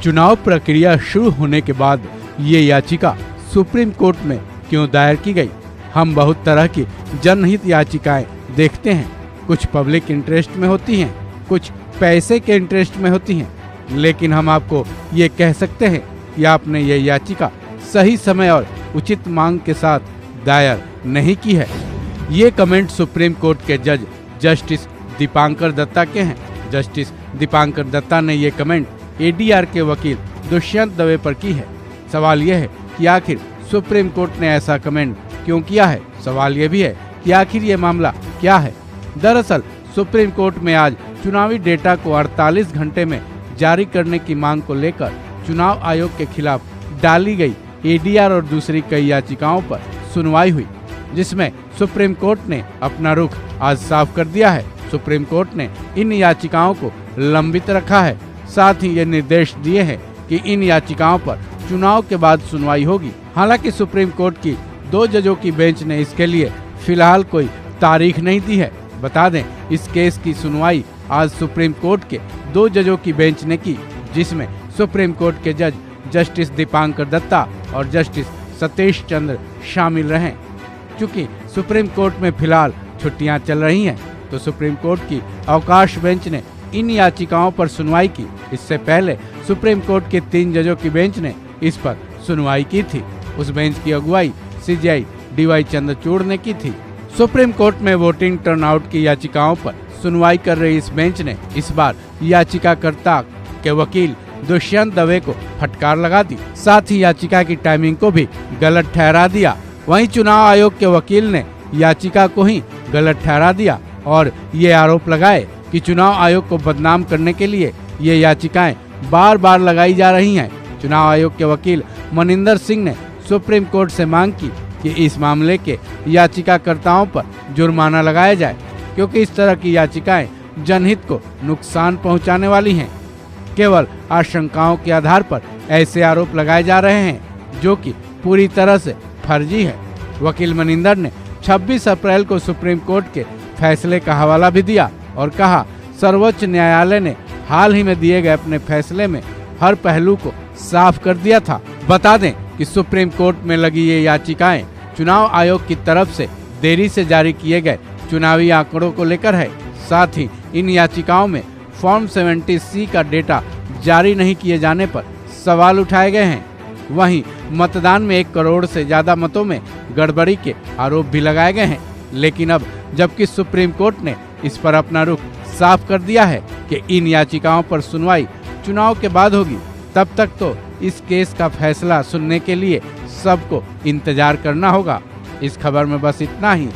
चुनाव प्रक्रिया शुरू होने के बाद ये याचिका सुप्रीम कोर्ट में क्यों दायर की गई? हम बहुत तरह की जनहित याचिकाएं देखते हैं। कुछ पब्लिक इंटरेस्ट में होती हैं, कुछ पैसे के इंटरेस्ट में होती हैं, लेकिन हम आपको ये कह सकते हैं कि आपने ये याचिका सही समय और उचित मांग के साथ दायर नहीं की है। ये कमेंट सुप्रीम कोर्ट के जज जस्टिस दीपांकर दत्ता के हैं। जस्टिस दीपांकर दत्ता ने ये कमेंट एडीआर के वकील दुष्यंत दवे पर की है। सवाल यह है कि आखिर सुप्रीम कोर्ट ने ऐसा कमेंट क्यों किया है? सवाल यह भी है कि आखिर ये मामला क्या है? दरअसल सुप्रीम कोर्ट में आज चुनावी डेटा को 48 घंटे में जारी करने की मांग को लेकर चुनाव आयोग के खिलाफ डाली गई एडीआर और दूसरी कई याचिकाओं पर सुनवाई हुई, जिसमें सुप्रीम कोर्ट ने अपना रुख आज साफ कर दिया है। सुप्रीम कोर्ट ने इन याचिकाओं को लंबित रखा है। साथ ही ये निर्देश दिए हैं कि इन याचिकाओं पर चुनाव के बाद सुनवाई होगी। हालांकि सुप्रीम कोर्ट की 2 जजों की बेंच ने इसके लिए फिलहाल कोई तारीख नहीं दी है। बता दें, इस केस की सुनवाई आज सुप्रीम कोर्ट के 2 जजों की बेंच ने की, जिसमें सुप्रीम कोर्ट के जज जस्टिस दीपांकर दत्ता और जस्टिस सतीश चंद्र शामिल रहे। चूँकि सुप्रीम कोर्ट में फिलहाल छुट्टियां चल रही हैं, तो सुप्रीम कोर्ट की अवकाश बेंच ने इन याचिकाओं पर सुनवाई की। इससे पहले सुप्रीम कोर्ट के 3 जजों की बेंच ने इस पर सुनवाई की थी। उस बेंच की अगुवाई सीजेआई डीवाई चंद्रचूड़ ने की थी। सुप्रीम कोर्ट में वोटिंग टर्नआउट की याचिकाओं पर सुनवाई कर रही इस बेंच ने इस बार याचिकाकर्ता के वकील दुष्यंत दवे को फटकार लगा दी। साथ ही याचिका की टाइमिंग को भी गलत ठहरा दिया। वहीं चुनाव आयोग के वकील ने याचिका को ही गलत ठहरा दिया और ये आरोप लगाए कि चुनाव आयोग को बदनाम करने के लिए ये याचिकाएं बार बार लगाई जा रही हैं। चुनाव आयोग के वकील मनिंदर सिंह ने सुप्रीम कोर्ट से मांग की कि इस मामले के याचिकाकर्ताओं पर जुर्माना लगाया जाए, क्योंकि इस तरह की याचिकाएं जनहित को नुकसान पहुंचाने वाली हैं। केवल आशंकाओं के आधार पर ऐसे आरोप लगाए जा रहे हैं जो कि पूरी तरह से फर्जी है। वकील मनिंदर ने 26 अप्रैल को सुप्रीम कोर्ट के फैसले का हवाला भी दिया और कहा, सर्वोच्च न्यायालय ने हाल ही में दिए गए अपने फैसले में हर पहलू को साफ कर दिया था। बता दें कि सुप्रीम कोर्ट में लगी ये याचिकाएं चुनाव आयोग की तरफ से देरी से जारी किए गए चुनावी आंकड़ों को लेकर है। साथ ही इन याचिकाओं में फॉर्म 70C का डेटा जारी नहीं किए जाने पर सवाल उठाए गए हैं। वहीं मतदान में 1 करोड़ से ज्यादा मतों में गड़बड़ी के आरोप भी लगाए गए हैं। लेकिन अब जबकि सुप्रीम कोर्ट ने इस पर अपना रुख साफ कर दिया है कि इन याचिकाओं पर सुनवाई चुनाव के बाद होगी, तब तक तो इस केस का फैसला सुनने के लिए सबको इंतजार करना होगा। इस खबर में बस इतना ही।